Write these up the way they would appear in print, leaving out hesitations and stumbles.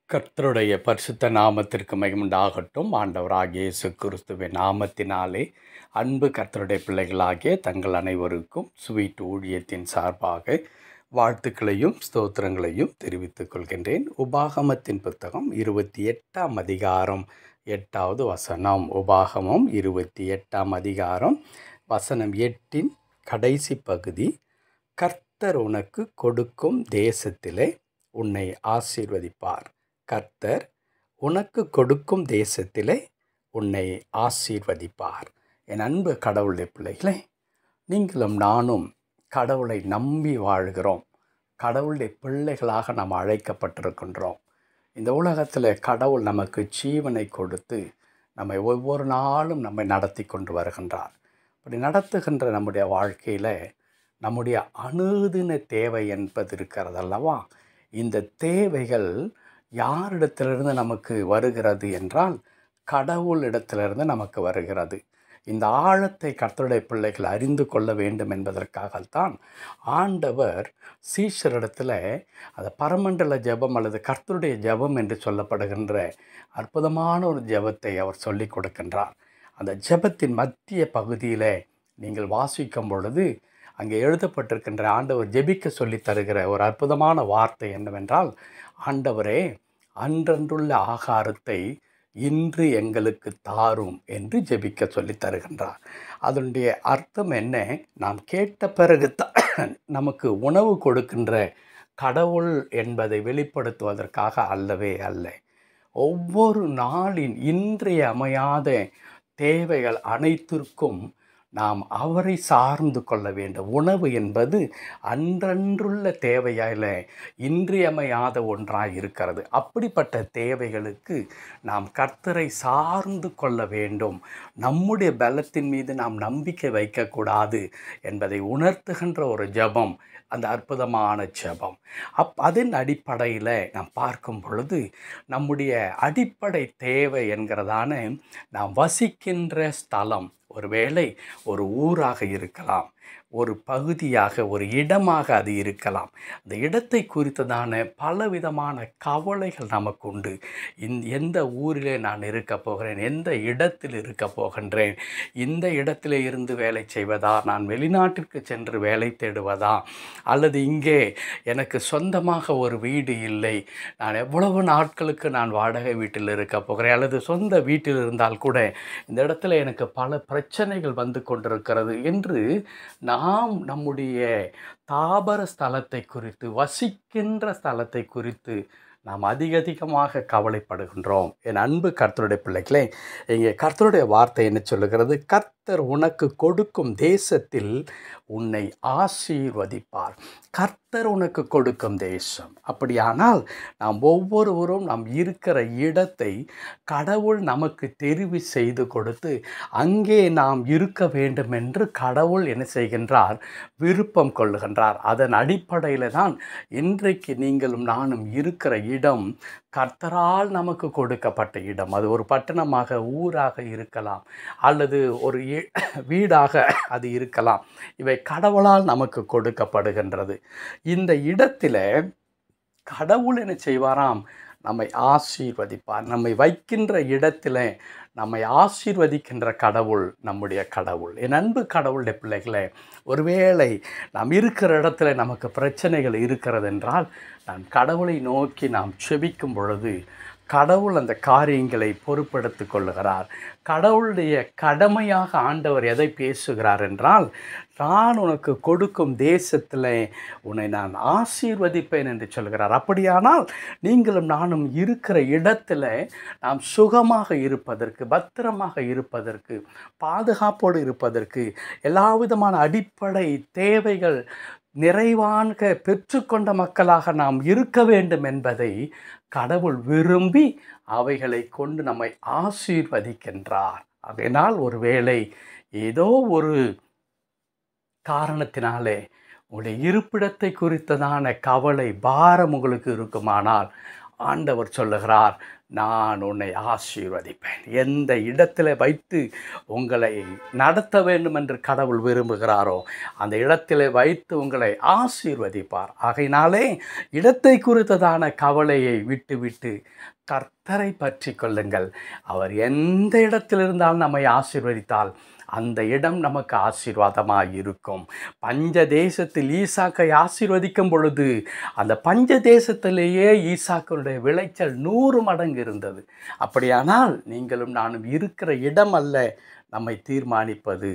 கர்த்தருடைய பரிசுத்த நாமத்திற்கு மகிமுண்டாகட்டும். ஆண்டவராகிய இயேசு கிறிஸ்துவின் நாமத்தினாலே அன்பு கர்த்தருடைய பிள்ளைகளாகிய தங்கள் அனைவருக்கும் ஸ்வீட் ஊழியத்தின் சார்பாக வாழ்த்துக்களையும் ஸ்தோத்திரங்களையும் தெரிவித்துக் கொள்கின்றேன். உபாகமத்தின் புத்தகம் 28ஆம் அதிகாரம் 8வது வசனம். உபாகமம் 28ஆம் அதிகாரம் வசனம் 8இன் கடைசி பகுதி. கர்த்தர் உனக்கு கொடுக்கும் தேசத்திலே உன்னை ஆசீர்வதிப்பார். கர்த்தர் உனக்கு கொடுக்கும் தேசத்திலே உன்னை ஆசீர்வதிப்பார். என் அன்பு கடவுளுடைய பிள்ளைகளே, நீங்களும் நானும் கடவுளை நம்பி வாழ்கிறோம். கடவுளுடைய பிள்ளைகளாக நாம் அழைக்கப்பட்டிருக்கின்றோம். இந்த உலகத்தில் கடவுள் நமக்கு ஜீவனை கொடுத்து நம்மை ஒவ்வொரு நாளும் நம்மை நடத்தி கொண்டு வருகின்றார். அப்படி நடத்துகின்ற நம்முடைய வாழ்க்கையில் நம்முடைய அனுதின தேவை என்பது இருக்கிறது அல்லவா? இந்த தேவைகள் யாரிடத்திலிருந்து நமக்கு வருகிறது என்றால் கடவுளிடத்திலிருந்து நமக்கு வருகிறது. இந்த ஆழத்தை கர்த்தருடைய பிள்ளைகள் அறிந்து கொள்ள வேண்டும் என்பதற்காகத்தான் ஆண்டவர் சீஷரிடத்தில் அந்த பரமண்டல ஜெபம் அல்லது கர்த்தருடைய ஜெபம் என்று சொல்லப்படுகின்ற அற்புதமான ஒரு ஜெபத்தை அவர் சொல்லி கொடுக்கின்றார். அந்த ஜெபத்தின் மத்திய பகுதியில் நீங்கள் வாசிக்கும் பொழுது அங்கே எழுதப்பட்டிருக்கின்ற ஆண்டவர் ஜெபிக்க சொல்லி தருகிற ஒரு அற்புதமான வார்த்தை என்னவென்றால், ஆண்டவரே, அன்றன்றுள்ள ஆகாரத்தை இன்று எங்களுக்கு தாரும் என்று ஜெபிக்க சொல்லி தருகின்றார். அதனுடைய அர்த்தம் என்ன? நாம் கேட்ட பிறகு நமக்கு உணவு கொடுக்கின்ற கடவுள் என்பதை வெளிப்படுத்துவதற்காக அல்லவே அல்ல. ஒவ்வொரு நாளின் இன்றியமையாத தேவைகள் அனைத்திற்கும் நாம் அவரை சார்ந்து கொள்ள வேண்டும். உணவு என்பது அன்றன்றுள்ள தேவையால் இன்றியமையாத ஒன்றாக இருக்கிறது. அப்படிப்பட்ட தேவைகளுக்கு நாம் கர்த்தரை சார்ந்து கொள்ள வேண்டும். நம்முடைய பலத்தின் மீது நாம் நம்பிக்கை வைக்கக்கூடாது என்பதை உணர்த்துகின்ற ஒரு ஜெபம் அந்த அற்புதமான ஜெபம். அதன் அடிப்படையில் நாம் பார்க்கும் பொழுது நம்முடைய அடிப்படை தேவை என்கிறதான நாம் வசிக்கின்ற ஸ்தலம், ஒருவேளை ஒரு ஊராக இருக்கலாம், ஒரு பகுதியாக, ஒரு இடமாக அது இருக்கலாம். அந்த இடத்தை குறித்ததான பலவிதமான கவலைகள் நமக்கு உண்டு. எந்த ஊரிலே நான் இருக்க போகிறேன், எந்த இடத்தில் இருக்க போகின்றேன், இந்த இடத்திலே இருந்து வேலை செய்வதா, நான் வெளிநாட்டிற்கு சென்று வேலை தேடுவதா, அல்லது இங்கே எனக்கு சொந்தமாக ஒரு வீடு இல்லை, நான் எவ்வளவு நாட்களுக்கு நான் வாடகை வீட்டில் இருக்க போகிறேன், அல்லது சொந்த வீட்டில் இருந்தால் கூட இந்த இடத்துல எனக்கு பல பிரச்சனைகள் வந்து கொண்டிருக்கிறது என்று நாம் நம்முடைய தாபர ஸ்தலத்தை குறித்து, வசிக்கின்ற ஸ்தலத்தை குறித்து நாம் அதிகமாக கவலைப்படுகின்றோம். என் அன்பு கர்த்தருடைய பிள்ளைகளே, இங்கே கர்த்தருடைய வார்த்தை என்ன சொல்லுகிறது? கர்த்தர் உனக்கு கொடுக்கும் தேசத்தில் உன்னை ஆசீர்வதிப்பார். கர்த்தர் உனக்கு கொடுக்கும் தேசம். அப்படியானால் நாம் ஒவ்வொருவரும் நாம் இருக்கிற இடத்தை கடவுள் நமக்கு தெரிவு செய்து கொடுத்து அங்கே நாம் இருக்க வேண்டும் என்று கடவுள் என்ன செய்கின்றார்? விருப்பம் கொள்ளுகின்றார். அதன் அடிப்படையில் தான் இன்றைக்கு நீங்களும் நானும் இருக்கிற இடம் கர்த்தரால் நமக்கு கொடுக்கப்பட்ட இடம். அது ஒரு பட்டணமாக, ஊராக இருக்கலாம், அல்லது ஒரு வீடாக அது இருக்கலாம். இவை கடவுளால் நமக்கு கொடுக்கப்படுகின்றது. இந்த இடத்துல கடவுள் என்ன செய்வாராம்? நம்மை ஆசீர்வதிப்பார். நம்மை வைக்கின்ற இடத்துல நம்மை ஆசீர்வதிக்கின்ற கடவுள் நம்முடைய கடவுள். என் அன்பு கடவுளுடைய பிள்ளைகளே, ஒருவேளை நாம் இருக்கிற இடத்துல நமக்கு பிரச்சனைகள் இருக்கிறது என்றால் நாம் கடவுளை நோக்கி நாம் செபிக்கும் பொழுது கடவுள் அந்த காரியங்களை பொறுப்பெடுத்து கொள்ளுகிறார். கடவுளுடைய கடமையாக ஆண்டவர் எதை பேசுகிறார் என்றால், நான் உனக்கு கொடுக்கும் தேசத்தில் உன்னை நான் ஆசீர்வதிப்பேன் என்று சொல்கிறார். அப்படியானால் நீங்களும் நானும் இருக்கிற இடத்துல நாம் சுகமாக இருப்பதற்கு, பத்திரமாக இருப்பதற்கு, பாதுகாப்போடு இருப்பதற்கு, எல்லா விதமான அடிப்படை தேவைகள் நிறைவாக பெற்றுக்கொண்ட மக்களாக நாம் இருக்க வேண்டும் என்பதை கடவுள் விரும்பி அவைகளை கொண்டு நம்மை ஆசீர்வதிக்கின்றார். அதனால் ஒருவேளை ஏதோ ஒரு காரணத்தினாலே உங்களுடைய இருப்பிடத்தை குறித்ததான கவலை, பாரம் உங்களுக்கு இருக்குமானால் ஆண்டவர் சொல்லுகிறார், நான் உன்னை ஆசீர்வதிப்பேன். எந்த இடத்துல வைத்து உங்களை நடத்த வேண்டும் என்று கடவுள் விரும்புகிறாரோ அந்த இடத்திலே வைத்து உங்களை ஆசீர்வதிப்பார். ஆகையினாலே இடத்தை குறித்ததான கவலையை விட்டுவிட்டு கர்த்தரை பற்றி கொள்ளுங்கள். அவர் எந்த இடத்தில் இருந்தாலும் நம்மை ஆசீர்வதித்தால் அந்த இடம் நமக்கு ஆசீர்வாதமாக இருக்கும். பஞ்ச தேசத்தில் ஈசாக்கை ஆசீர்வதிக்கும் பொழுது அந்த பஞ்ச தேசத்திலேயே ஈசாக்கனுடைய விளைச்சல் 100 மடங்கு இருந்தது. அப்படியானால் நீங்களும் நானும் இருக்கிற இடம் அல்ல நம்மை தீர்மானிப்பது,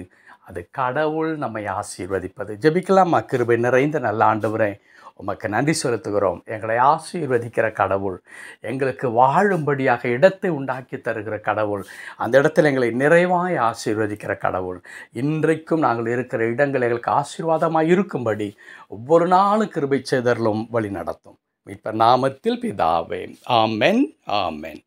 அது கடவுள் நம்மை ஆசீர்வதிப்பது. ஜெபிக்கலாமா? கிருபை நிறைந்த நல்ல ஆண்டவரே, உமக்கு நன்றி செலுத்துகிறோம். எங்களை ஆசீர்வதிக்கிற கடவுள், எங்களுக்கு வாழும்படியாக இடத்தை உண்டாக்கி தருகிற கடவுள், அந்த இடத்தில் எங்களை நிறைவாய் ஆசீர்வதிக்கிற கடவுள், இன்றைக்கும் நாங்கள் இருக்கிற இடங்கள் எங்களுக்கு ஆசீர்வாதமாக இருக்கும்படி ஒவ்வொரு நாளும் கிருபை செய்தருளும், வழி நடத்தும். மீட்பர் நாமத்தில் பிதாவே, ஆமென், ஆமென்.